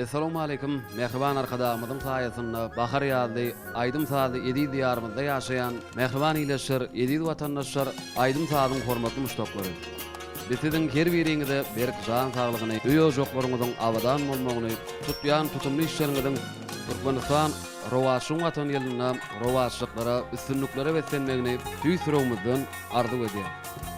Assalamu alaykum. Mehriban arkadaşlarımızın sayesinde bahar ýaly, aýdym sazy Edi diýarymyzda ýaşaýan mehriban ileşir, Edi watandaşlar, aýdym sazyň hormatly muştaklary. Bizden her biriňizde berk jan saglygyny, öýe joklaryňyzyň abadan bolmagyny, tutýan tutumly işleriňizden Türkmenistan rowaşyň watan ýerine, rowaşlyklara, üstünliklere beslenmegini tüýsürüňizden arzu edýär.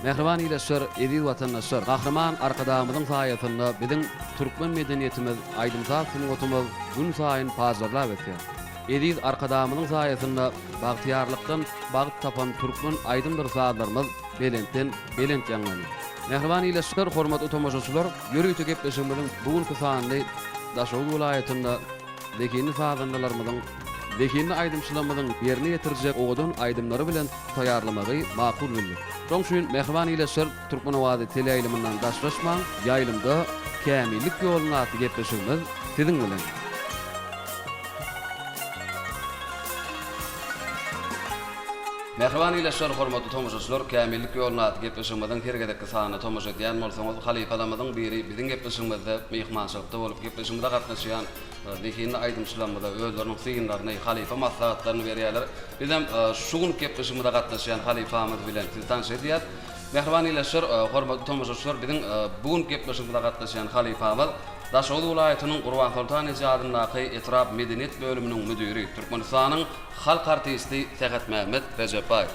Mehriban ileşir, Edi watandaşlar, gahraman arkadaşymyzyň saýasynda biziň Türkmen medeniýetimiz, aýdymsal sungatymyz gün saýyn pazarlap etýär. Edi arkadaşymyzyň saýasynda bagtyarlykdan bagyt tapan Türkmen aýdymdyr saýlarymyz belenten belent ýanlany. Mehriban ileşir, hormatly tomoşaçylar, ýörüýte gepleşigimiziň bugünkü sanyny Daşow vilayatynda Dekini saýandalarymyzyň Dekini aýdymçylarymyzyň ýerine ýetirjek oğudun aýdymlary bilen taýýarlamagy makul bildik. Şoň üçin mehriban ileşir Türkmen Owady teleýylymyndan daşlaşmaň, ýaýlymda kämillik ýoluny aty gepleşigimiz siziň bilen. Mehriban ileşir hormatly tomoşaçylar, kämillik ýoluny aty gepleşigimiziň hergedeki sanyny tomoşa edýän bolsaňyz, halifalarymyzyň biri biziň gepleşigimizde mehmançylykda bolup gepleşigimizde gatnaşýan Dekini aýdymçylarymyza özleriniň syýynlaryny, halifa maslahatlaryny berýärler. Bizem şu gün gepleşigimizde gatnaşýan halifamyz bilen sizi tanış edýär. Mehriban ileşir hormatly tomoşaçylar, biziň bugün gepleşigimizde gatnaşýan halifamyz Daşow vilayatynyň Gurban Sultan ýadynaky Etrap Medeniýet bölüminiň müdiri, Türkmenistanyň halk artisti Tegat Mehmet Rejepaýew.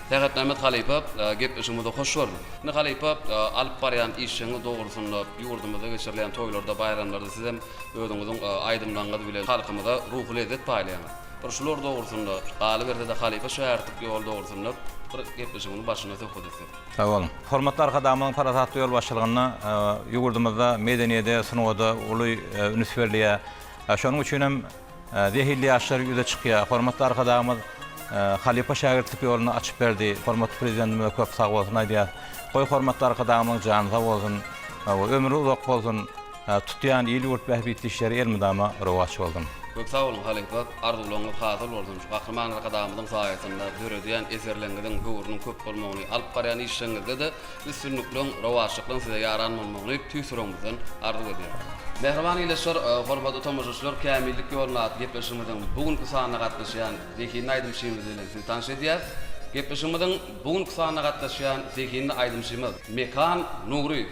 Tegat Mehmet halifa gepleşigimizde hoş gördi. Ne halifa alyp barýan işiňi dogrusunda ýurdumyzda geçirilen toýlarda, bayramlarda sizem özüňiziň aýdymlangyny bilen halkymyza ruhy lezzet paýlaýar. Şular dogrusunda galy berde de halifa şähertlik ýol dogrusunda gepleşigimiň başyna töküldü. Sağ olun. Hormatly arkadaşlarymyň parasatly ýol başçylygyna ýurdumyzda medeniýete, sunugada uly üns berýär. Şonuň üçin hem zehirli ýaşlar ýüze çykýar. Hormatly arkadaşlarymyz halifa şähertlik ýoluny açyp berdi. Hormatly prezidentimiz köp sag bolsun aýdýar. Goý hormatly arkadaşlarymyň jany sag bolsun, ömrü uzak bolsun. Tutýan ýyl ýurt bähbitli işleri elmydama rowaç boldum. Çok sağ olun halifa, arzuwlaryňyz hazyr boldum. Gahraman arkadaşymyzyň saýasynda döredýän eserleriňiziň gowrunyň köp bolmagyny, alyp barýan işiňizde de üstünlikden, rowaçlykdan size ýaranmagyny tüýsürüňizden arzu edýär. Mehriban ileşir, hormatly tomoşaçylar, kämillik ýoluny aty gepleşigimiziň bugünkü sanyna gatnaşýan Dekini aýdymçymyz bilen sizi tanış edýär. Gepleşigimiziň bugünkü sanyna gatnaşýan Dekini aýdymçymyz Mekan Nuryýew.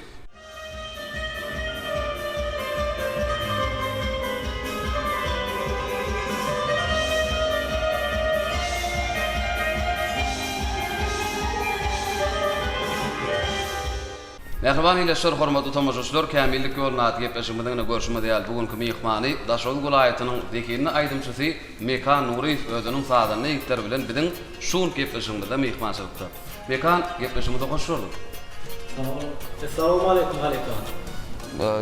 Mehriban ileşir, hormatly tomoşaçylar, kämillik ýoluny aty gepleşigimiziň görüşmede ýaly bugünkü mehmany Daşow vilayatynyň Dekini aýdymçysy Mekan Nuryýew özüniň saýanyny ýigitler bilen biziň şu gepleşigimizde mehmançylykda. Mekan gepleşigimize hoş geldi. Assalamu alaykum halifa.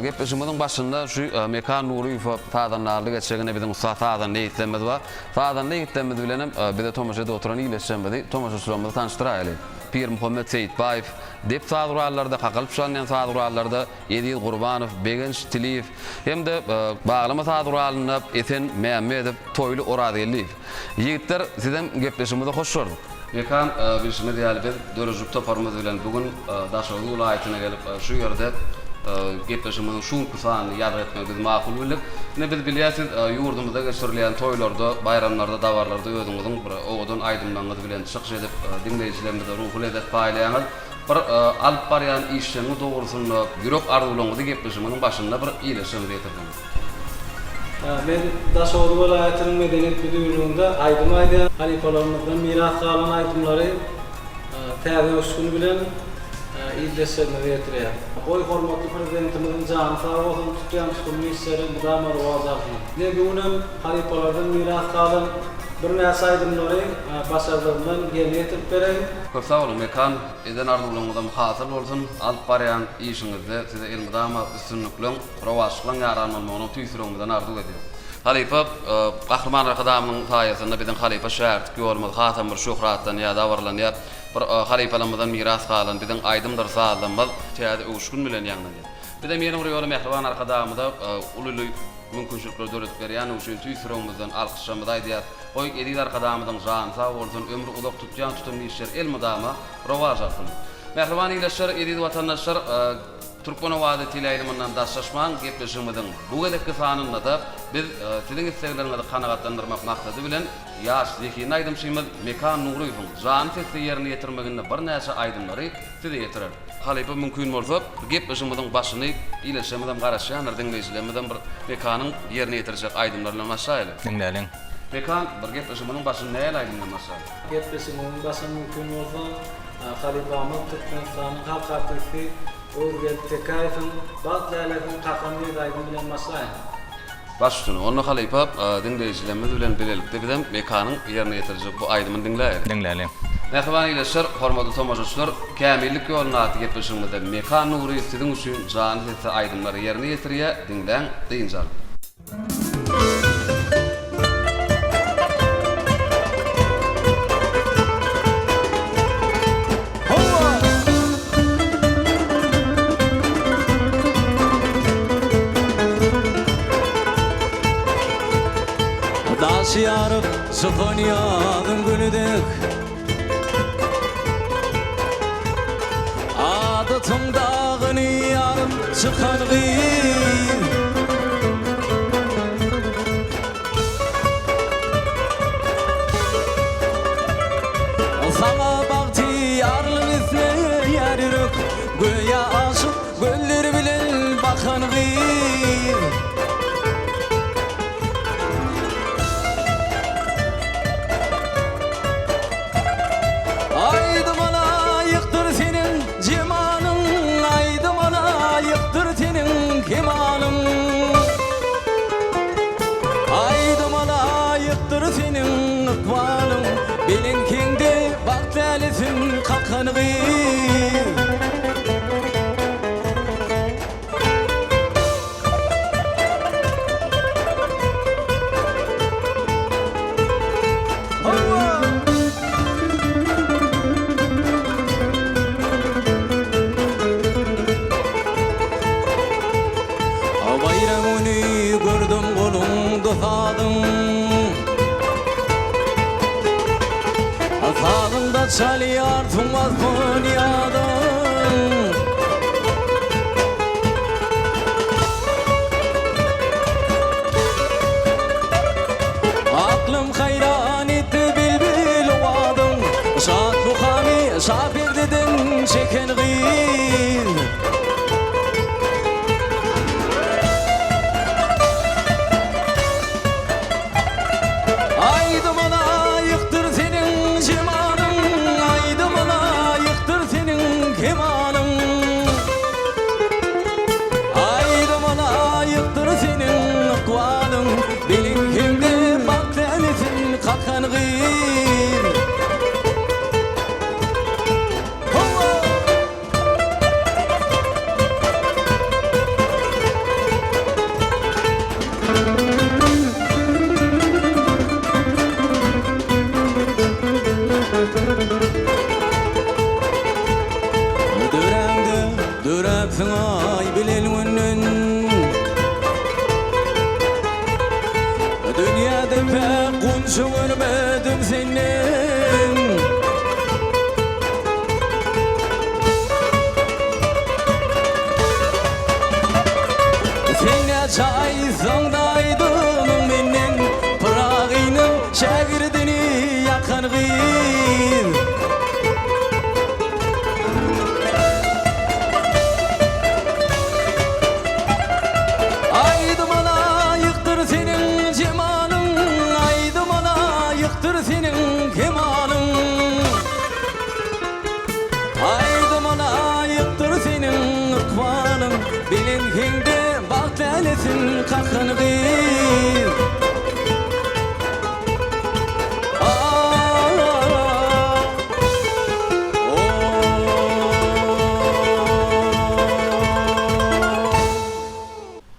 Gepleşigimiziň başynda şu Mekan Nuryýew taýdanlarly geçegine biziň usta taýdan ýigitlerimiz bar. Taýdan ýigitlerimiz bilen bize tomoşada oturan ileşýänbidi, tomoşaçylarymyzy tanıştyraýaly. Pir Muhammed Seyitbaýew, dep saýdurallarda, hakalyp şanlayan saýdurallarda Edil Gurbanow, Begenç Tiliýew, hemde baglama saýduralyny Esen Mehmedow, Toýly Oradyliýew. Ýigitler sizem gepleşigimize hoş gördük. Mekan bilişime diýäli biz dörejük toparmaz bilen bugün Daşow vilayatyna gelip şu ýerde gepleşigimiziň şu kysany ýad etmek biz makul bildik. Ne biz bilýärsiz ýurdumyzda geçirilen toýlarda, bayramlarda, dawarlarda özüňiziň bir oğudun aýdymlangyny bilen çykyş edip dinleýijilerimize ruhy lezzet paýlaýaňyz bir alyp barýan işiňi dogrusunda ýürek arzuwlaryňyzy gepleşigimiň başynda bir ileşim ýetirdiniz. Men Daşow vilayatynyň medeniýet müdürlüğünde aýdym aýdýan halifalarymyzdan miras galan aýdymlary täze öskün bilen izleşlerine ýetirýär. Goý hormatly prezidentimiziň jany sag bolsun, tutýan tutumly işleri mudama rowaç alýar. Bugün halifalardan miras galan bir näçe aýdymlary başardylar ýerine ýetirip berýär. Köp sağ olun Mekan, eden arzuwlaryňyzdan hasyl bolsun, alyp barýan işiňizde size elmydama üstünlikden, rowaçlykdan ýaranmagyny tüýsürüňizden arzu edýär. Halifa, gahraman arkadaşymyň saýasynda biziň halifa şähertlik ýolumyz hatam bir şöhratdan ýa dawarlanýar. Bir halifalarymyzdan miras galan biziň aýdymdyr saýlanmaz, täze öwüşgün bilen ýanlanýar. Bizem ýene bir ýoly mehriban arkadaşymyza uly mümkinçilikler döret berýän üçin tüýsürüňizden alkyşlamagy aýdýar. Goý edil arkadaşymyzyň jany sag bolsun, ömrü uzak tutýan tutumly işler elmydama rowaç alsyn. Mehriban ileşler, edid vatandaşlar, Türkmen Wady Teleýylynyň daşlaşman gepleşigimiň bu gedekki sanynda da biz siziň isleglerinizi kanagatlandyrmak maksady bilen ýaş Zekin Aýdymşymyz Mekan Nuruýowyň jan sesli ýerine ýetirmeginde bir näçe aýdymlary size ýetirer. Halypy mümkin bolsa gepleşigimiň başyny ileşemeden garaşýanlar diňleýijilerimizden bir Mekanyň ýerine ýetirjek aýdymlarla maşaýly. Dinläliň. Mekan bir gepleşigimiň başyny näle aýdymlar maşaýly. Gepleşigimiň başyny mümkin bolsa Halipamy Türkmenistanyň halk artisti Özgür Tekayev'in bazılarının kafanlığı aydın bilen maslahat. Başüstüne, onu Halypy dinleyijilerimiz bilen bilelikde bizem Mekanın yerine getirecek bu aydymyny dinleýär. Dinläliň. Mehriban ileşler, hormatly tomoşaçylar, kämillik ýoluna aty gepleşigimizde Mekan Nury siziň üçin jan sesli aydymlary yerine getirýär, dinleň, diýinjal. Yarıp sıfın yağın gülüdük Adıtın dağını yarıp çıkan gıyım Sana bahtiyarlı misle yarırık Göya aşık göller bilen bakan gıyım Aydım ana yıktır senin cemalın Aydım ana yıktır senin kemalın Aydım ana yıktır senin ıkbalın Belinkinde bak delisin kalkanı Çalıyar tunmaz bunyadan Aklım hayran etti bilbil ovadım Şad Bukhami şafir dedin çeken gıyır Aydım ana yıktır senin cemalın kemanım Aydım ana yıktır senin ıkvalın Belinkimde bak delisin kalkan gıyır Dörepsin ay bilel günnün Dünyada pek kunşu görmedim senin Sene çaysan daydım menen Pırağının şagirdini yakan gıyır Aydım ana yıktır senin cemalın Aydım ana yıktır senin kemalın Aydım ana yıktır senin ıkbalın Bilinkinde bak delisin kalkan gıyır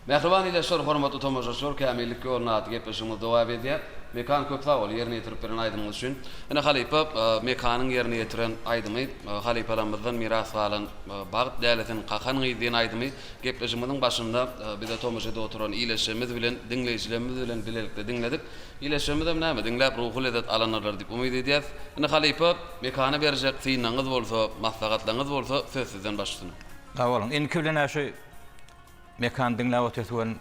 Mehriban ileşler, hormatly tomoşaçylar, kämillik ýoluna aty gepleşigimiz dowam edýär. mekan köp sağ ol yerine getirip beren aydymyz üçin. Ene halipa mekanyň yerine getiren aydymy halipalarymyzdan miras galan bagyt däletini qakan gydyň aydymy gepleşimizin başynda bize tomoşada oturan ileşimiz bilen dinleýijilerimiz bilen bilelikde dinledik. İleşimiz hem näme dinläp ruhy lezzet alanarlar diýip umyt edýäs. Ene halipa mekana berjek synaňyz bolsa, maslahatlaryňyz bolsa söz sizden başlasyn. Awalın inki bilen aşy mekan dinläp oturýan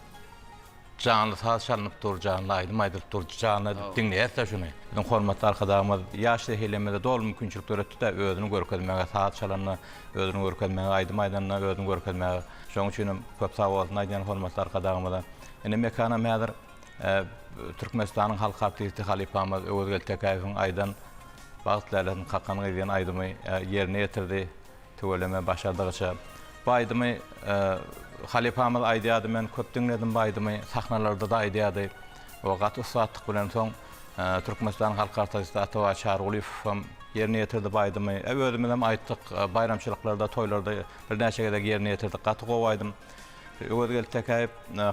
canlı saz çalınıp dur canlı aydım aydıp dur canlı dinleyerse şunu. Bizim hormatly arkadaşlarymız yaşlı helemede dol mümkinçilikler ötdi de özünü görkezmäge saz çalanna özünü görkezmäge aydım aydanna özünü görkezmäge şoň üçin köp sag bolsun aýdýan hormatly arkadaşlarymyza. Ene mekana mädir Türkmenistanyň halk artisti Halipamyz Öwürgel Tekaýewiň aydan bagtlaryny qakan gyýan aydymy ýerine ýetirdi. Töweleme başardygyça. Bu aydymy Halipamyz aýdýady, men köp dinledim bu aydymy, sahnalarda da aýdýady. O gaty usatlyk bilen soň Türkmenistan halk artisti Atawa Çarguliýew hem ýerine ýetirdi bu aydymy. Özümiz hem aýtdyk, bayramçylyklarda, toýlarda bir näçe gede ýerine ýetirdik. Gaty gowy aýdym. Öwürgel Tekaýew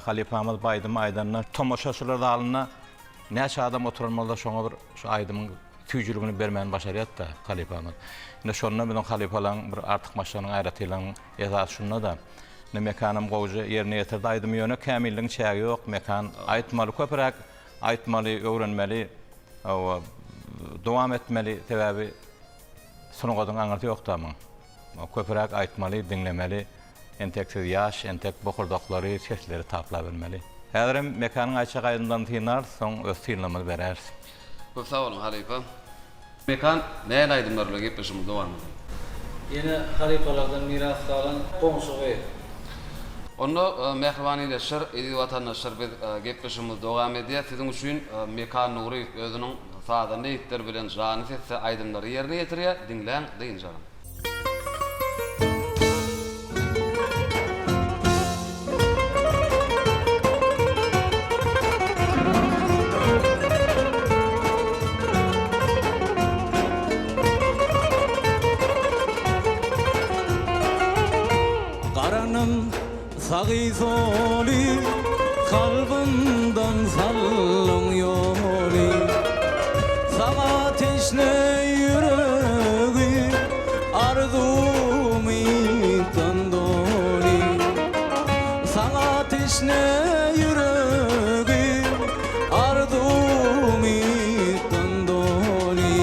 Halipamyz bu aydymy aýdanlar tomoşaçylar zalyna näçe adam oturmalyda şoňa bir şu aýdymyň tüýjüligini bermän başarýat da Halipamyz. Ine şondan bilen Halipalaň bir artyk maşanyň aýratylaryň ýazat şunda da mekanım gowjy ýerine ýetirdi aýdym ýöne kämilliň çägi ýok, mekan aýtmaly köpürak, aýtmaly, öwrenmeli, dowam etmeli sebäbi sunugadyň aňyrty ýok tamam. Köpürak aýtmaly, dinlemeli, enteksiz ýaş, entek bokurdaklary, sesleri tapla bilmeli. Häzirim mekanyň aýçak aýdymdan tynar, soň öz tyynlamy berer. Köp sağ olun Halipa. Mekan näme aýdymlarla gepleşimiz dowam edýär. Yine halipalardan miras galan goňşugy. Onu mehrbanyleşir, edi vatandaşlar biz gepleşimiz dowam edýär. Siziň üçin Mekan Nuri özüniň saýda näitler bilen jany sesse aýdymlary ýerine ýetirýär. Dinläň, diýinjaram. Sagy soli kalbimden sallyň ýoly Sağa teşne ýüregi arzumy tandoli Sağa teşne ýüregi arzumy tandoli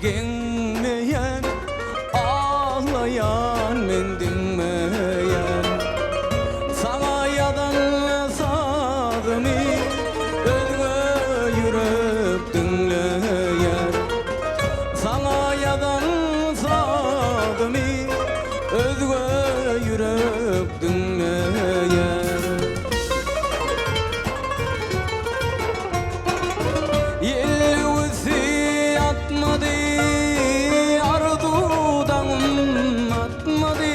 Genmeyen, ağlayan, men dinmeyen Sana yadan sadımy özge yürüp dinleyen Sana yadan sadımy özge yürüp dinleyen Yelüsi atmadı ardudan atmadı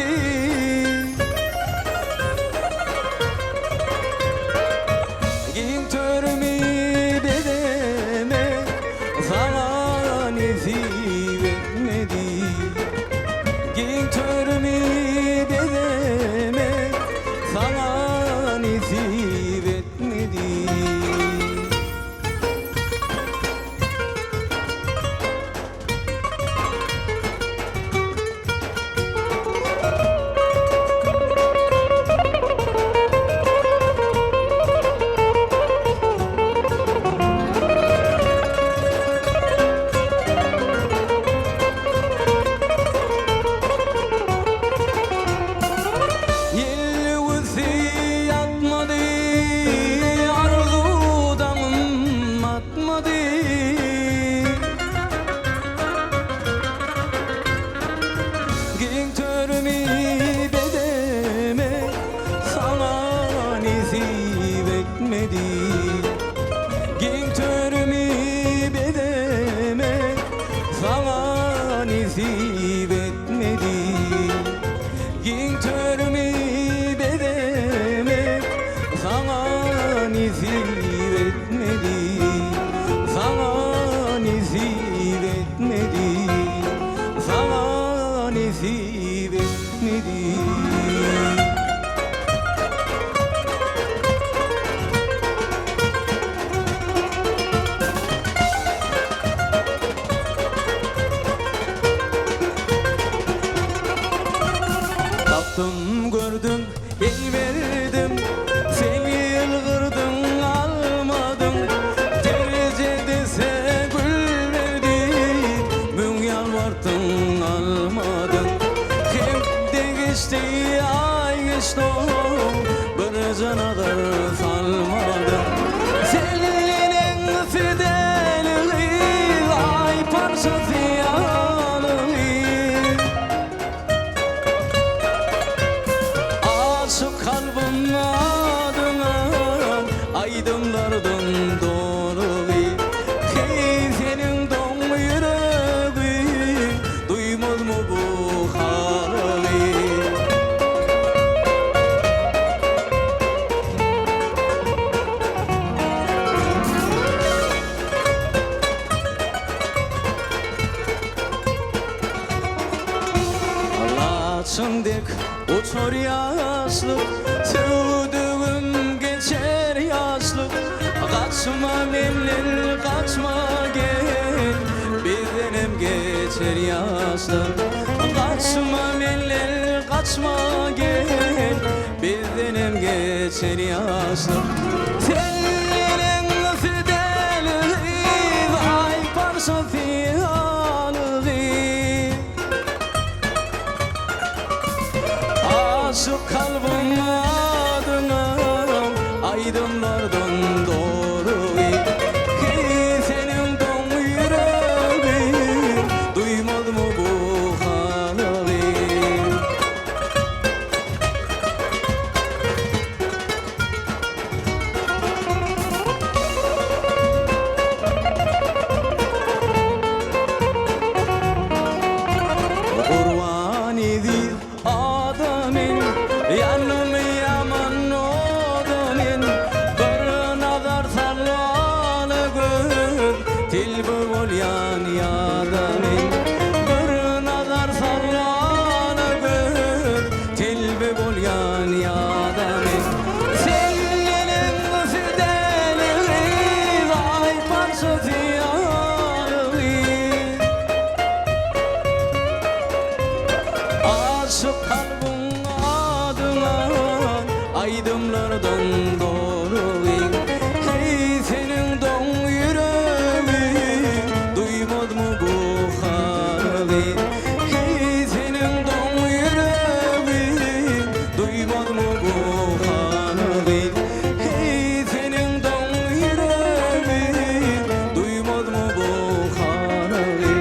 nasip etmedi. Taptım gördüm el verdim, seni ılgırdın almadım. Derece dese gül verdim, mün yalvarttın almadın. Hep de geçti ay geçti, bir canadar salmadın. Senin fideliği ay parçası yanığı. Aşık kalbim adına aydınlardan doğru. Hey senin don yüreği duymaz mı bu hali? Laçındık uçur yaşlık, sevduğum geçer yaşlık. Kaçma memlin kaçma gel, bizden hem geçer yaşlık. Kaçma memlin kaçma gel, bizden hem geçer yaşlık. Senin fideliği ay parçası yanığı. Aşık kalbim adına aydınlardan doğru. Hey senin don yüreği duymaz mı bu hali? Kurban edip adamın yanımı yaman odamın. Bir nazar sallalı gün tilbi bolyan yadamın. Bir nazar sallalı gün tilbi bolyan yadamın. Senin fideliği ay parçası yanığı. Aşık kalbim adına aydınlardan doğru. Hey senin don yüreği duymaz mı bu hali? Hey senin don yüreği duymaz mı bu hali? Hey senin don yüreği duymaz mı bu hali?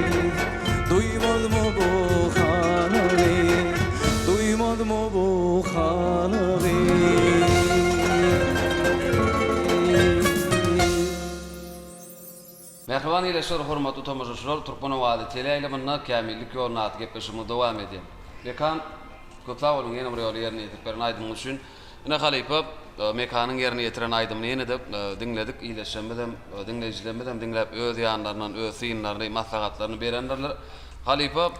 Duymaz mı bu hali? Duymaz mı bu hali? Merhaban ileşler, hormatly tamaşaçylar, Turkmenwady teleýalynyň kämillik ýoluna aty gepleşimi dowam edýär. Mekan köpläp bolan ýene bir ýol ýerine ýetip beren aýdymyň üçin ine halypa mekanyň ýerine ýetiren aýdymny ýene de dinledik, ileşenmedem, dinleýijilermedem dinläp öz ýanlarynyň öz syňlaryny, maslahatlaryny berenlerler. Halypa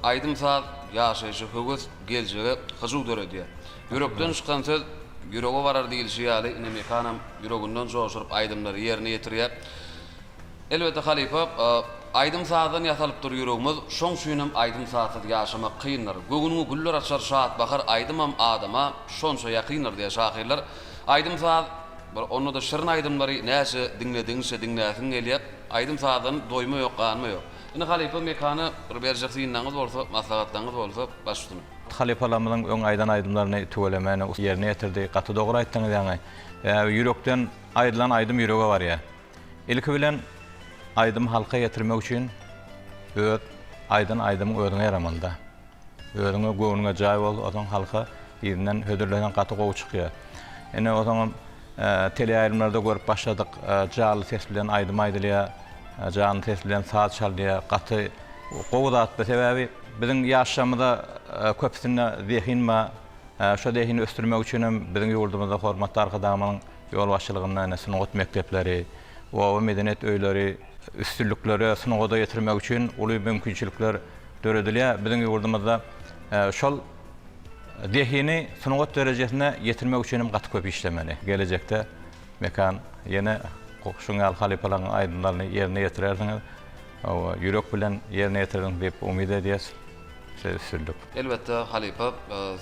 aýdym saat ýaşaýjy höwes geljege hyjyw döredýär. Ýürekden çykan söz ýürege barar diýilşi ýaly ine mekanam ýüreginden joşuryp aýdymlary ýerine ýetirýär. Elbette halifa aydym saatdan ýasalyp dur ýüregimiz, şoň şuýnam aydym saatda ýaşamak kynlar. Gögünüň güller açar şahat bakar aydymam adama şonça ýakynlar diýe şahyrlar. Aydym saat onu da şirin aydymlary näçe dinlediňse dinläsiň gelýär. Aydym saatdan doýma ýok, ganma ýok. Ine halifa mekany bir berjeksinňiz bolsa, maslahatlaryňyz bolsa başladyň. Halifalarymyzyň öň aýdan aýdymlaryny töwelemeni ýerine ýetirdi. Gaty dogry aýtdyňyz ýaňy. Ýürekden aýdylan aýdym ýürege bar ýa. Ilki bilen aydym halka getirmek üçin öz aydymyň özüne yaramanda. Özüňe göwnüňe jaý bol, otaň halka ýerinden hödürlenen gaty gowy çykýar. Ene otaň teleýaýlymlarda görüp başladyk, jaly ses bilen aydym aýdylýar, jany ses bilen saat çalýar, gaty gowy zatda sebäbi biziň ýaşamyda köpsine zehinme, şo zehini östürmek üçin biziň ýurdumyzda hormatly arkadaşlarymyň ýol başçylygyndan synagat mekdepleri, we medeniyet öýleri, üstünlükleri synagoda getirmek üçin uly mümkinçilikler döredilýär. Biziň ýurdumyzda şol dehini sunugat derejesine getirmek üçin gaty köp işlemeli. Gelecekte mekan yine şuňal halipalarning aýdymlaryny ýerine ýetirerdiňiz. Ýürek bilen ýerine ýetirdiň diýip umyt edýäs. Sürdük. Elbette halipa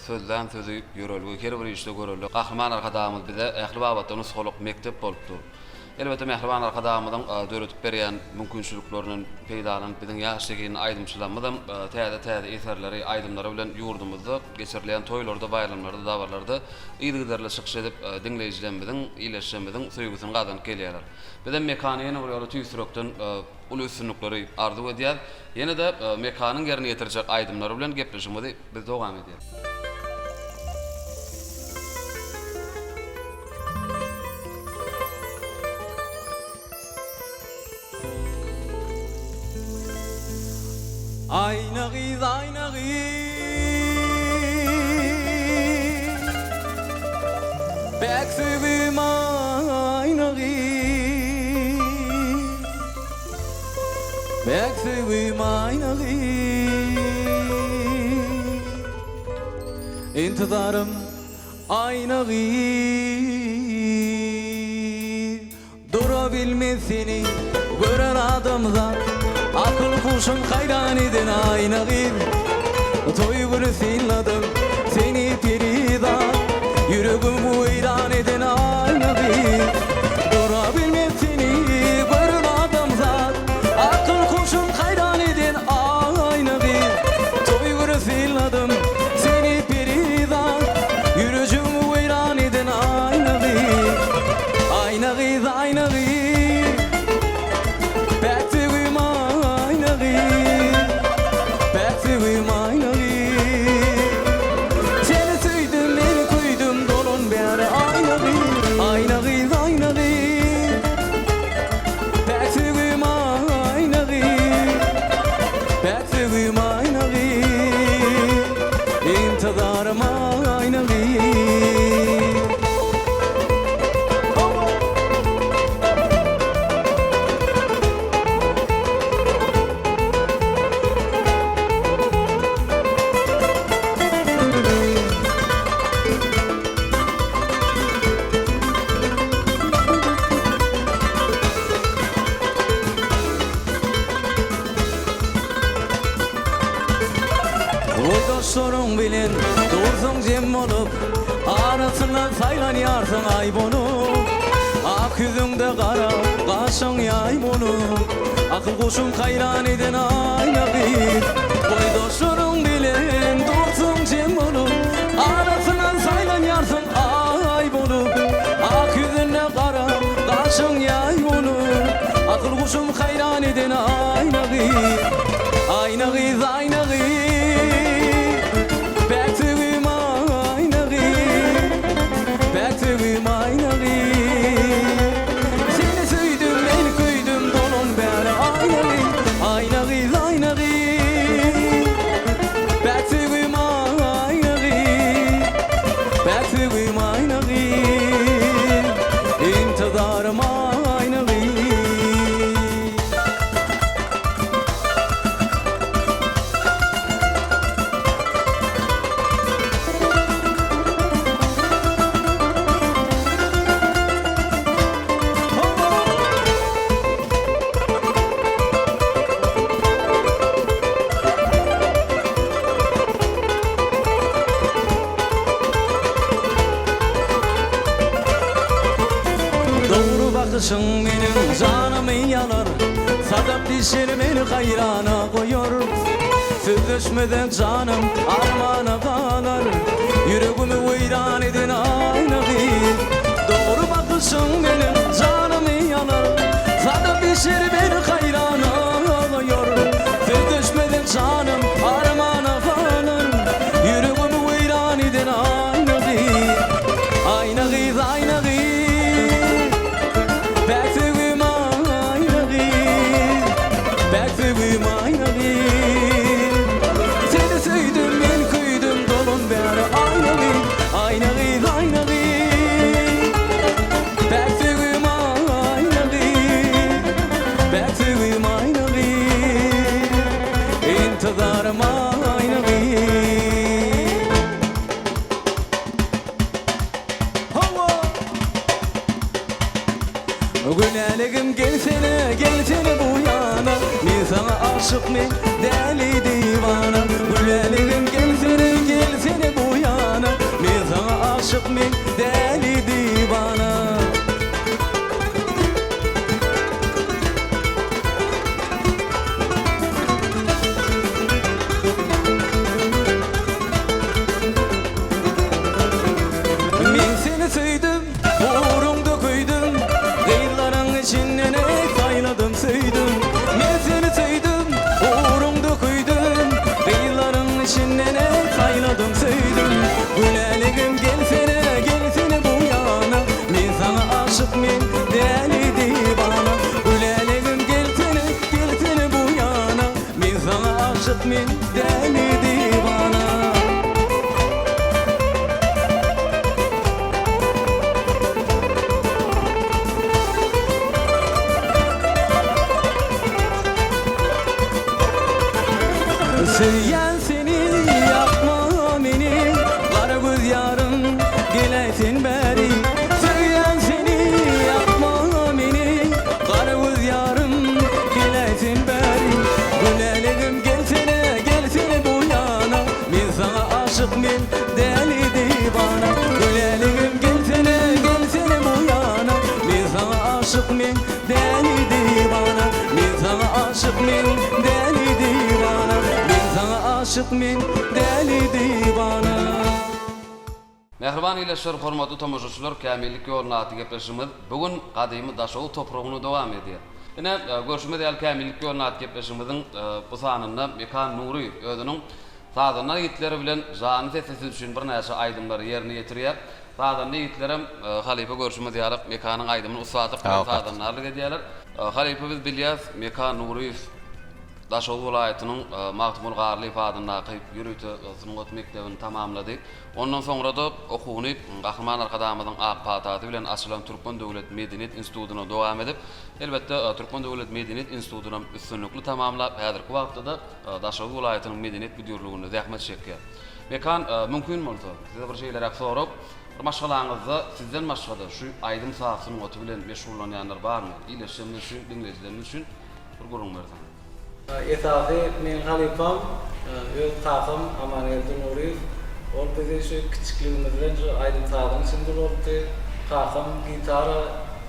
sözden sözü görülüyor. Her bir işte görülüyor. Kahraman arkadaşımız bize ehli babatda nusoluk mektep bolupdy. Elbette mehriban arkadaşımızdan döretip berýän mümkinçiliklerinin peýdalanıp biziň ýaşagyň aýdymçylarymyzdan täze eserleri, aýdymlary bilen ýurdumyzda geçirilen toýlarda, bayramlarda, dawarlarda ýygyderle şykyş edip dinleýijilerimiziň, ileşmemiziň söýgüsini gazanyp gelýärler. Biziň mekaniýany bir ýola tüýsürekden ulu üstünlikleri arzu edýär. Ýene de mekanyň ýerine ýetirjek aýdymlary bilen gepleşmegi biz dowam edýär. Aynağız aynağız Beksibim aynağız Beksibim aynağız İntidarım aynağız Durabilmez seni gören adamdan Akıl kuşum hayran edin aynağım Toygur sinladım seni periden Yüreğimi hayran edin aynağım Durabilmez seni görün adam zat Akıl kuşum hayran edin aynağım Toygur sinladım seni periden Yüreğimi hayran edin aynağım Aynağım aynağım Dostlarım bilen dursun cem olup Arasından saylanyarsın ay bunu Ak yüzünde kara kaşın yay bunu Akıl kuşum hayran edin aynağım Boy dostlarım bilen dursun cem olup Arasından saylanyarsın ay bunu Ak yüzünde kara kaşın yay bunu Akıl kuşum hayran edin aynağım Aynağız aynağız Beksibim aynağım Beksibim aynağım Seni süydüm, beni köydüm dolun beri aynağım Aynağız aynağım Beksibim aynağım Beksibim aynağım İntidarım aynağım Bakışın benim canımı yalar Sadık dişleri beni hayrana koyuyor Sözleşmeden canım armana kalar Yüreğimi hayran edin aynağım Doğru bakışın benim canımı yalar Sadık dişleri beni hayrana koyuyor Sözleşmeden canım armana kalar Yüreğimi hayran edin aynağım Aynağız aynağız Beksibim aynağım Beksibim aynağım Seni süydüm, ben köydüm dolun beri aynağım Aynağız aynağım Beksibim aynağım duygularım aynı Güleligim gelsene bu yana Men sana aşık men deli divana Güleligim gelsene bu yana Men sana aşık men deli divana Men seni sevdim, uğrunda koydum Gıyların içinden sayladım söydim Men seni sevdim, uğrunda koydum Gıyların içinden sayladım söydim Güleligim gelsene bu yana Men sana aşık men deli divana Güleligim gelsene bu yana Men sana aşık men deli divana Söyleyen seni yapma beni Kara göz yarın gelesin beri Söyleyen seni yapma beni Kara göz yarın gelesin beri Güleligim gelsene bu yana Men sana aşık men deli divana Güleligim gelsene bu yana Men sana aşık men deli divana Men sana aşık men deli divana Aşık men deli divana Mehriban ileşler, hormatly tomoshaçylar, Kämillik ýoluny aty gepleşimiz bugün gadymy Daşow topragyny dowam edýär. Ine görüşme däl Kämillik ýoluny aty gepleşimizin bu sanynda Mekan Nuri özüniň sazyna ýitleri bilen jany sesisi üçin bir näçe aýdymlary ýerine ýetirýär. Sazyna ýitlerim Halipe görüşme däl Mekanyň aýdymyny usatdyk sazynaly edýärler. Halipe biz bilýäs Mekan Nuri Daşow welaýatynyň Magtumul Garly ifadyna akyp ýürüýte Sünnet mekdebini tamamlady. Ondan soňra da okuwuny Gahryman arkadamyzyň apataty bilen açylan Türkmen Döwlet Medeniyet Institutyna dowam edip, elbetde Türkmen Döwlet Medeniyet Institutyna üstünlikli tamamlap, häzirki wagtda Daşow welaýatynyň medeniyet müdürligine zähmet çekýär. Mekan mümkin bolsa, size bir şeyler sorap, maşgalaňyzda sizden maşgada şu aýdym sahasynyň oty bilen meşgullanýanlar barmy? İleşmeli üçin, dinleýijilerimiz üçin bir gurulma bersen. Etafi men halifam, öz kakam Amaneddin Nuriyev. Ol bize şu kiçikligimizden şu aydın sağdan içinde oldu. Kakam gitara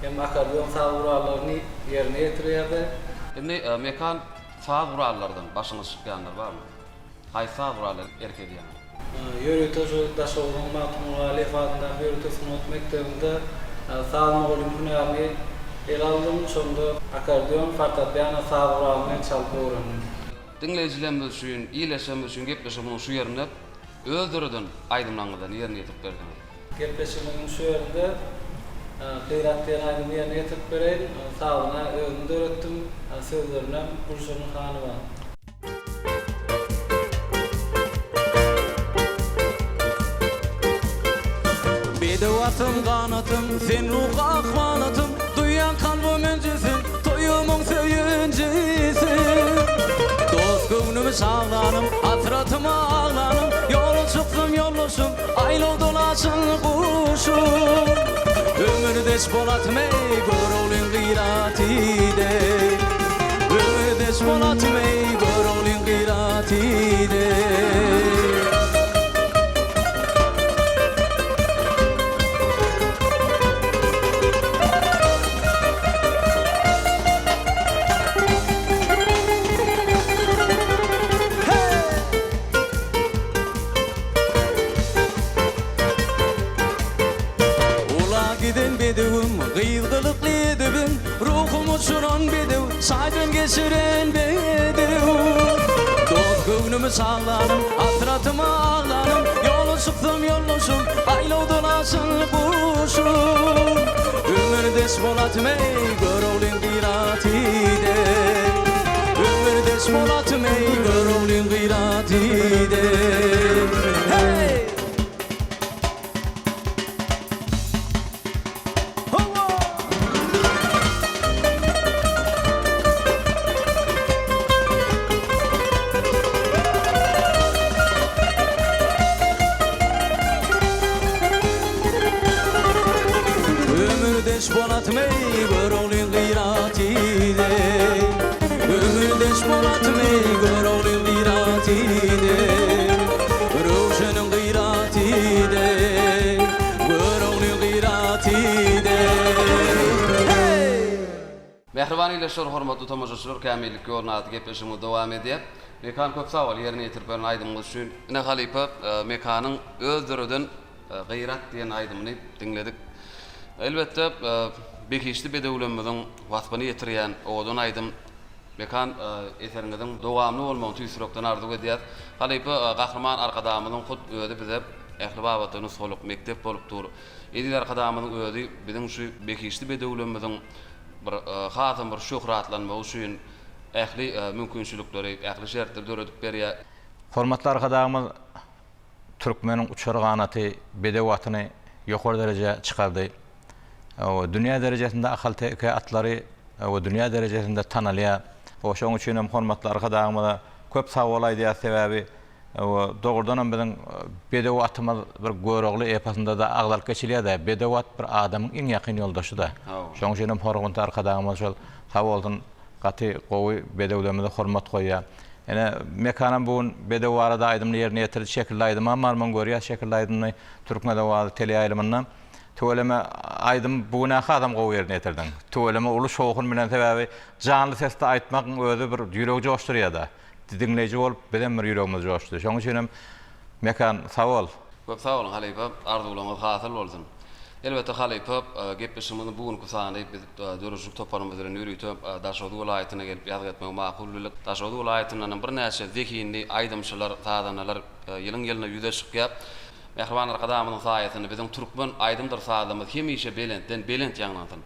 hem akordeon sağ vurarlarını yerine getirýärdi. Endi Mekan sağ vurarlardan başyňyz çykýanlar barmy? Haý sağ vurarlar erkediýär? Ýörüýte şu Daşowdyň Magtumul Garly ifadyna ýörüýte Sünnet mekdebinde sağ mogolyň hünärini el aldım, şonda akordeon, fortepiano, sağ vurarlyny çalyp öwrendim. Dinleýijilerimiz üçin, iýleşmeli üçin gepleşimiň şu ýerine öldürüdün aýdymlaňyzdan ýerine ýetip berdiňiz. Gepleşimiň şu ýerinde gıйrat diýen aýdymy ýerine ýetip bereýin, sağlyna özümde öğretdim, sözlerine Gülşen'in hany bar. Bedevatım kanatım, sen ruh akmanatım Duyan kalbim öncüsün, toyumum söyüncüsün Dost gönlümü sağlanım, hatratımı ağlanım Yolu çıktım yoluşum, aylo dolaşın kuşum Ömürdeş bolatım ey, gör olun gıyratide Ömürdeş bolatım ey, gör olun gıyratide Gıyılgılıklı edibim, ruhum uçuran bedev Saydan geçiren bedev Dost gönlümü sağlanım, hasratıma ağlanım Yolu çıktım yoluşum, aylo dolaşın kuşum Ömürdeş bolatım ey, gör olun gıyratide Ömürdeş bolatım ey, gör olun gıyratide Hey! Ömürdeş bolatmay göroglyň gyratydy Ömürdeş bolatmay göroglyň gyratydy Rojanyň gyratydy göroglyň gyratydy Mehriban ýylyşlar, hormatly tamaşaçylar, kämillik ýoluna gepleşimi dowam edýär. Mekan köp sawal ýerine ýetirip aýdymyz üçin ine halypa mekanyň özdürüden gyrat diýen aýdymyny dinledik. Elbetde bekişli bedewlemizin wasbyny ýetirýän odan aýdym mekan eseriniň dowamly bolmagy tüýsürekden arzu edýär. Halypa gahrman arkadamynyň hut özi bize ähli babatyny soluk mektep bolup dur. Edil arkadamynyň özi biziň şu bekişli bedewlemizin bir hatam bir şöhratlanma üçin ähli mümkinçilikleri, ähli şertleri döredip berýär. Hormatly arkadaşymyz Türkmeniň uçar ganaty bedewatyny ýokary derejä çykardy. O dünýä derejesinde ahal teke atlary o dünýä derejesinde tanalýar. O şoň üçin hem hormatly arkadaşymyza köp sawal aýdýar sebäbi o dogrudan biziň bedewatymyz bir görogly epasynda da agdalyp geçilýär-de. Bedewat bir adamyň iň ýakyn ýoldaşy da. Şoň üçin hem hormatly arkadaşymyz şol sawaldan gaty gowy bedewlemede hormat goýýar. Ene mekanan bugun bedewara aýdymly ýerine ýetirdi şekilde aýdym, marman görýär şekilde aýdymly türkmen dewada tele aýlymyndan. Töweleme aýdym buguna adam gowy ýerine ýetirdiň. Töweleme uly şowhun bilen sebäbi janly sesde aýtmagyň özi bir ýüregi joşdurýar da. Dinleýiji bolup bilen bir ýüregimiz joşdy. Şoň üçin mekan sawal. Köp sawal halypa arzuwlaryňyz hasyl bolsun. Elbette halypa gepleşimiňi bugünkü sany biz dörüşlük toparymyz bilen ýürüýtip Daşowdy welaýatyna gelip ýazyp etmek makullyk. Daşowdy welaýatynyň bir näçe zekinli aýdymçylar, sadanalar ýylyň ýylyna ýüze çykyp Mehriban arkadaşymyň saýatyny biziň türkmen aýdymdyr sadamyz hemişe belent ýaňlandy.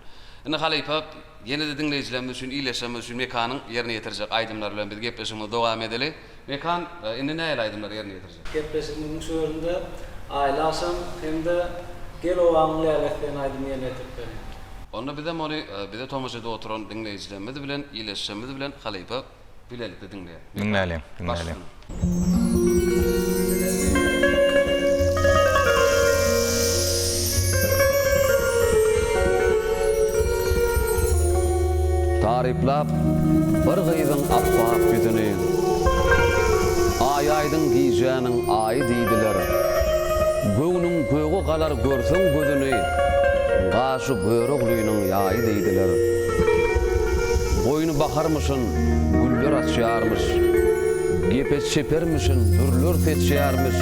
Ine halypa ýene-de dinleýijilerimiz üçin iýleşmemiz üçin mekanyň ýerine ýetirjek aýdymlar bilen biz gepleşimiňi dowam edeli. Mekan indi näle aýdymlar ýerine ýetirjek? Gepleşimiň şöýründe aýlaşam hem-de gel owaňly ýerleşen aýdym ýerine ýetirip. Onda bize tomaşada oturan dinleýijilerimiz bilen iýleşmemiz bilen halypa bilelikde dinleýär. Dinleýelim. Tariplap bir gyzyň appak ýüzüni aýaýdyň giýjäniň aýy diýdiler. Göwnüň göğü galar görseň gözüni gaşy göroglynyň ýaýy diýdiler. Boynu bakarmyşyn güller açýarmyş, gepet çepermişin dürler seçýärmiş,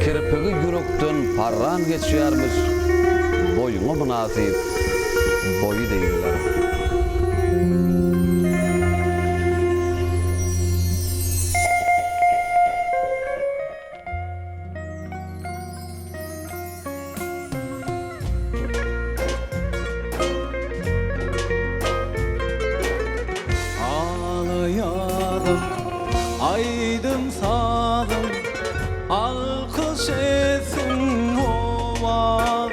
kirpigi ýürekden parran geçýärmiş. Boyuňa münasip boyu diýdiler. Aydym sağım alkış etsin ovağı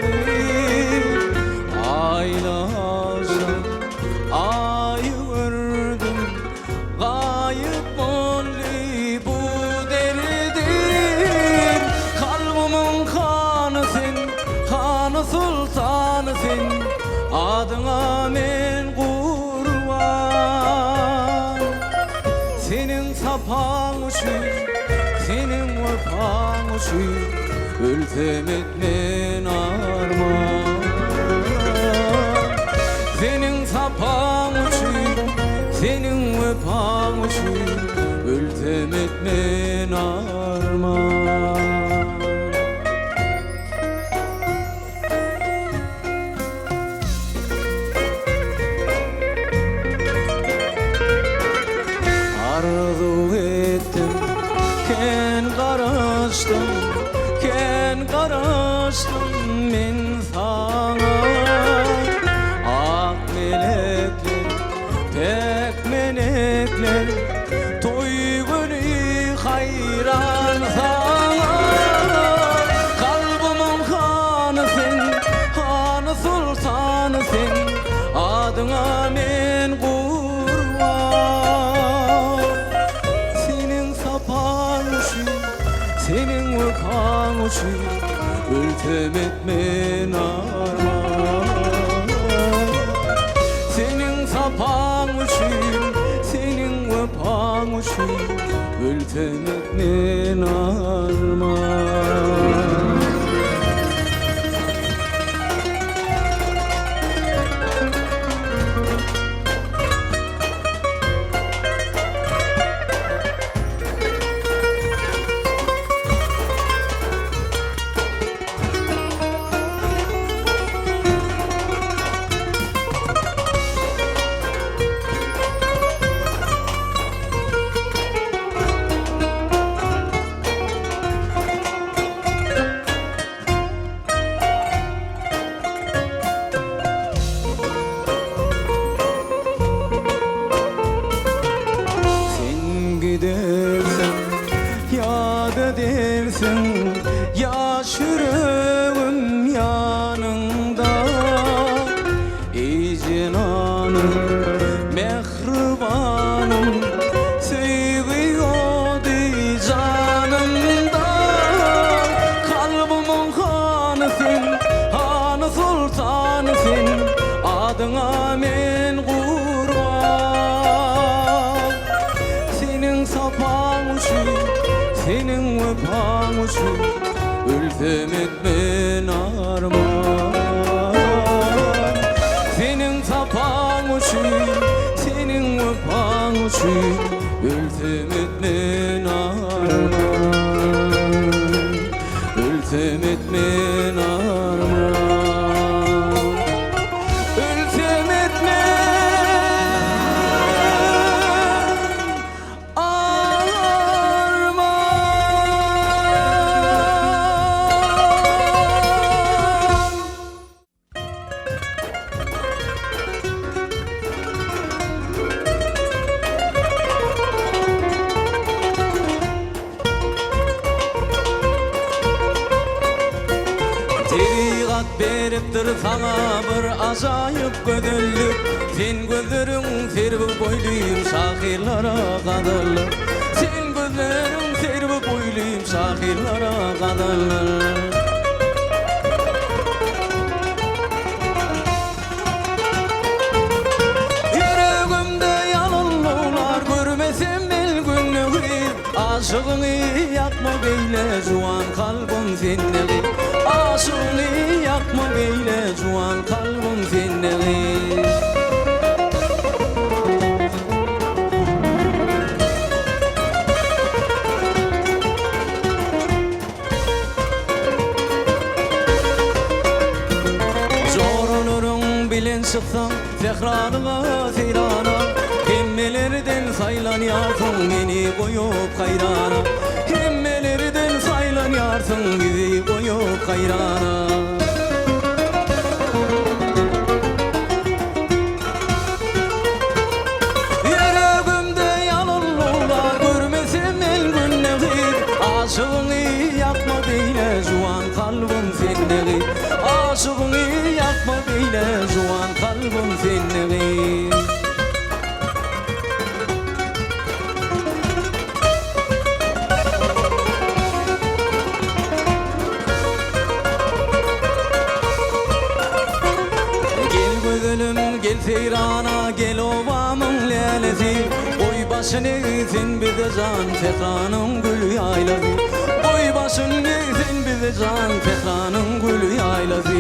Aylaşım ayı ördüm gayip olli bu derdim Kalbimin kanı sen, kanı sultanı sen Adına men kurban Senin sapan uşu, senin vefan uşu Ölsem etmen arman Senin sapan uşu, senin vefan uşu Ölsem etmen arman Ken garaştım men sana Ak melekler, pek melekler Toy günü hayran sana Kalbimin hanı sen, hanı sultanı sen Adına men kurban Senin sapan uşu Senin vefan uşu öltem etmen arman sapan üçün, senin vefan üçün, ölsem etmen arman. Gidersen, yad edersin, yaş yüreğim yanında. Ey cananım, mehribanım, seviyordu canımda. Kalbimin hanısın, hanı sultanısın, adına men kurban. Senin sapan üçün, senin vefan üçün, ölsem etmen arman. Senin sapan üçün, senin vefan üçün, ölsem etmen arman. Ölsem etmen arman. Ölsem etmen Tabiat beripdir sana bir acayip gödüllük. Sen gözlerin serbi boyluyum şahirlara kadarlar. Sen gözlerin serbi boyluyum şahirlara kadarlar. Yüreğimde yanıllılar görmesem el günlüğü. Aşığını yakma beyle juan kalbim sendeki. Aşığını yakma beyle juan kalbim sendeki. Zorunurun bilen çıksam tehranıma seyrana. Hemmelerden saylanayarsın beni koyup kayrana. Hemmelerden saylanayarsın bizi koyup kayrana. Yüreğimde yanıllılar görmesem el günlüğü. Aşığını yakma beyle juan kalbim sendeki. Aşığını yakma beyle juan kalbim sendeki. Gel seyrana gel ovamın lelesi. Koy başını sen bize can Tehran'ın gülü yaylası. Koy başını sen bize can Tehran'ın gülü yaylası.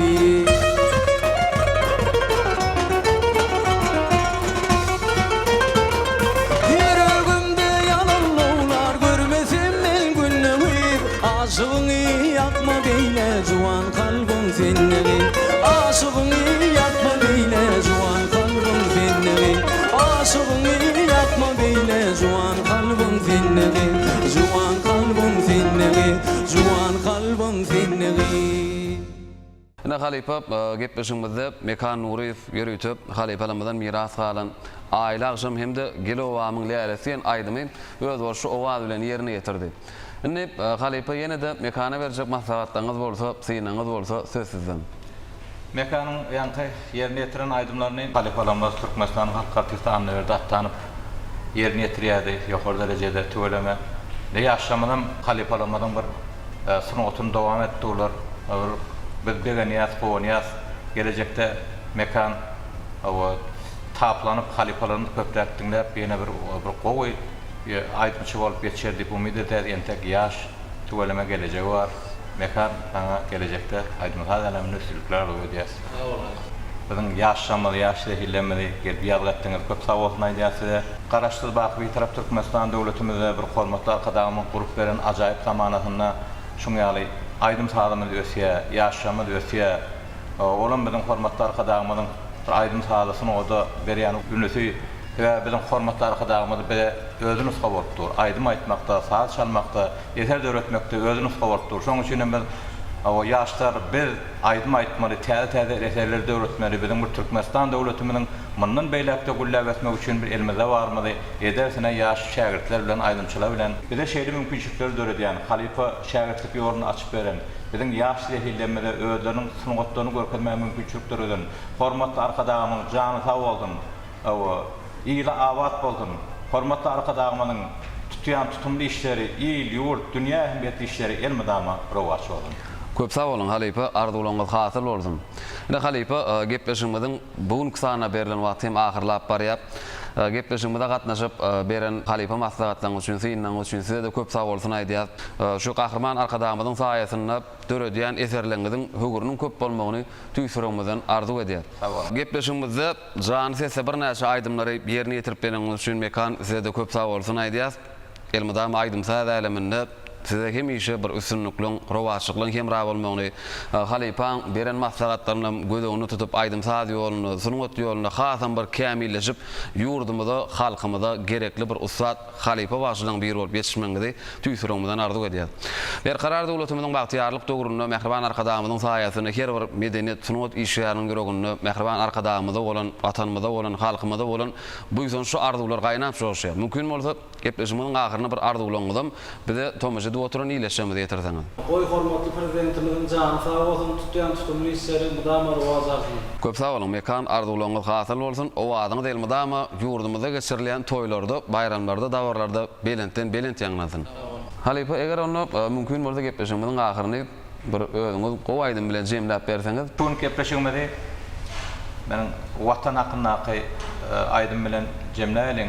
Yüreğimde yanıllılar görmesem el günlüğü. Aşığını yakma beyle juan kalbim sendeki. Aşığını yakma beyle juan kalbim sendeki. Aşığını yakma beyle juan kalbim sendeki. Juan kalbim sendeki. Juan kalbim sendeki. Ine Halipa gepleşimizde Mekan Nuriyev yürütüp Halipalamızdan miras kalan aile akşam hem de Gelovamın leyalesiyen aydımı öz borçlu ovad bilen yerine getirdi. Ine Halipa yine de Mekan'a verecek maslahatlarınız bolsa, sıyınlarınız bolsa söz sizden. Mekanın yankı yerine getiren aydımlarını Halipalamız Türkmenistan'ın halk artisti anlıverdi attanıp yerine getiriyedi yukarı derecede tüveleme. Ne yaşamadan Halipalamızın bir sınavını devam ettiler. Biz begeniyaz, boğuniyaz gelecekte mekan taplanyp halipalarını köprätdiňler, ýene bir gowy aýtmyçy bolup geçerdi. Bu ümide entek ýaş tüweleme gelejegi bar. Mekan sana gelecekte aydın hadalamın üstünlükler oluyor diyorsun. Bizim yaşlanmalı, yaşlı hillemeli, bir yalgattığınız köp sağ olsun aydiyası. Qaraştır bakı bir taraf Türkmenistan devletimizde bir hormatlı arkadağımın kurup veren acayip zamanatında şunu yalı aydın sağlamı diyorsa, yaşlanma diyorsa, olan bizim hormatlı arkadağımın aydın sağlasını o da veriyen ünlüsü ve bizim hormatlı arkadağımızı böyle özünüz kavorttur. Aydın aytmakta, saat çalmakta, yeter öğretmekte özünüz kavorttur. Şunun için ben o yaşlar bir aydın aytmalı, täze eserlerde öğretmeli. Bizim bu Türkmenistan devletiminin bundan beylekte güllep etmek için bir elimize varmalı. Edersine yaş şagirdler bilen, aydınçılar bilen. Bir de şeyli mümkünçükleri döredi yani. Halife şagirdlik yolunu açıp veren. Bizim yaş lehillemede özlerinin sınıqotlarını görkezmeye mümkünçükleri öden. Hormatlı arkadağımın canı sağ oldun. İyili avat boldun. Hormatlı arkadağımının tutuyan tutumlu işleri, iyil, yurt, dünya ehemmiyetli işleri elmidama rovaç oldun. Köp sağ olun Halife, arzuwlaryňyz hasıl bolsun. Ine Halife, gepleşigimiziň bugünkü sana berilen wagty hem ahyrlap barýar. Gepleşigimizde gatnaşyp beren Halife maslahatlaryň üçin, synlaryň üçin size de köp sağ bolsun aýdýar. Şu gahrman arkadağymyzyň saýasynda döredýän eserleriňiziň hugurunun köp bolmagyny tüýsüregimizden arzu edýär. Gepleşigimizde jan sese bir näçe aýdymlary ýerine ýetirip bereniňiz üçin mekan size de köp sağ bolsun aýdýar. Elmydam aýdym säzeleminde size hemişe bir üstünlüklen, rovaçlıklan hemra bolmagyny, Halipaň beren maslahatlaryny gözüňi tutup aýdym saz ýoluny, sunnet ýoluny hasam bir kämilleşip ýurdumyzda, halkymyzda gerekli bir ustad Halipa başlygyň bir bolup ýetişmegini tüýsüregimizden arzu edýär. Berkarar dowlatymyzyň bagtyarlyk dogruny, mehriban arkadağymyzyň saýasyny, her bir medeniýet sunnet işleriniň göregini, mehriban arkadağymyzda bolan, watanmyzda bolan, halkymyzda bolan bu ýüzden şu arzuwlar gaýnap şoşýar. Mümkin bolsa gepleşigimiziň ahyryna bir arzuwlaňyzym bize Tomaşa oturan iyileşmedi yetersen. Oy hormatly prezidentimizin jany sağ bolsun, tutýan tutumly işleri mudama rowaj alsyn. Köp sağ olun, mekan arzuwlaryňyz hasyl bolsun. O wadyňyz el mudama ýurdumyzda geçirilen toýlarda, bayramlarda, dawarlarda belent ýaňlasyn. Halife, eger onu mümkin bolsa gepleşigimiziň ahyryny bir özüňiz gowaýdym bilen jemläp berseňiz. Şunu gepleşigimizde meniň watan hakyny aýdym bilen jemläýän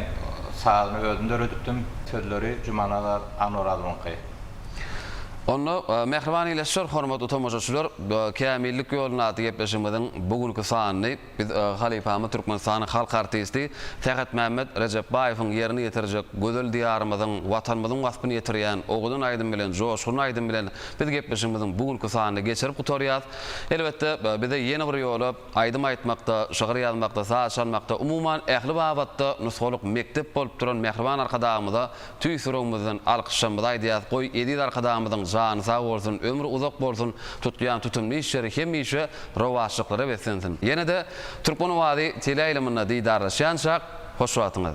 sağlyny özümde öredipdim. Sözleri Cumanalar Anoradynky. Onu mehriban ileşir, hormatly tomoşaçylar, kämillik ýoluna gepleşigimiziň bugünkü sanyny biz Halifamy Türkmenistan halk artisti Tähat Mehmet Recepbaýewiň ýerine ýetirjek gözel diýarymyzyň, watanymyzyň wasbyny ýetirýän Oğuzhan Aydın bilen, Joşgun Aydın bilen biz gepleşigimiziň bugünkü sanyny geçirip gutarýar. Elbetde bize ýene bir ýola aýdym aýtmakda, şagyr ýazmakda, saat çalmakda, umuman ähli babatda nusgalyk mektep bolup duran mehriban arkadağymyza tüýsüregimizden alkyşlamyzy aýdýar. Goý edil arkadağymyzyň jany sağ bolsun, ömrü uzak bolsun, tutýan tutumly işleri hemişe rowaçlyklara besensin. Ýene de Türkmen wady teleýlymyna diýdarlaşýançak hoş wagtyňyz.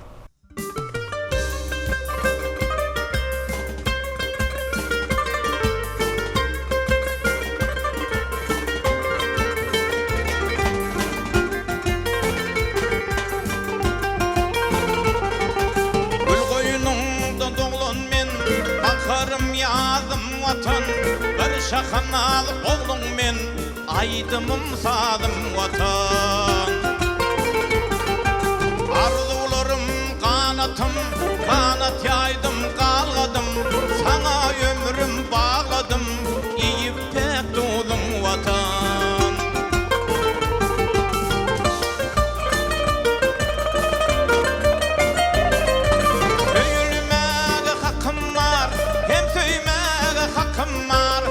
Şahanal oğlum men, aydımım sadım vatan. Arzularım kanatım, kanat yaydım kalgadım. Sana ömrüm bağladım, iyip pek doğdum vatan. Söyülmege hakkım var, hem söymege hakkım var.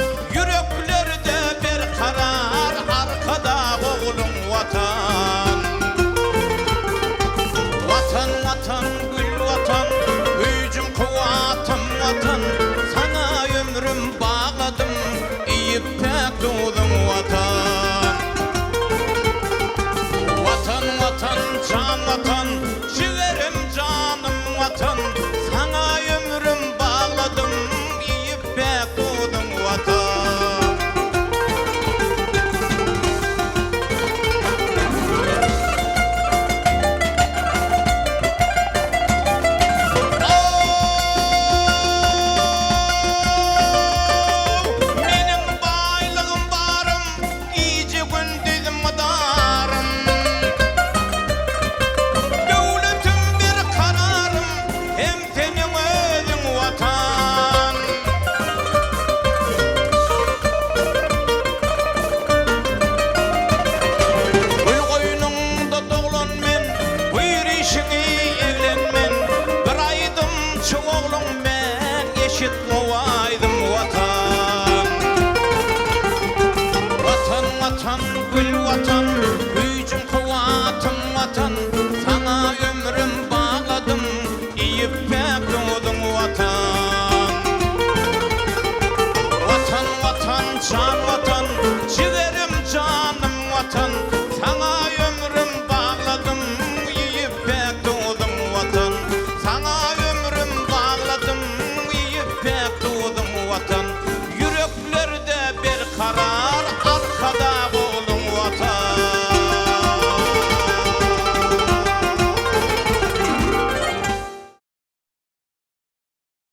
Vatan, gül vatan, gücüm kuvvatım vatan. Sana ömrüm bağladım, gül vatan, gücüm kuvvatım vatan, sana ömrüm bağladım, iyippek doğdum vatan. Vatan vatan can vatan, ciğerim canım vatan, sana ömrüm bağladım, iyippek doğdum vatan. Sana ömrüm bağladım, iyippek doğdum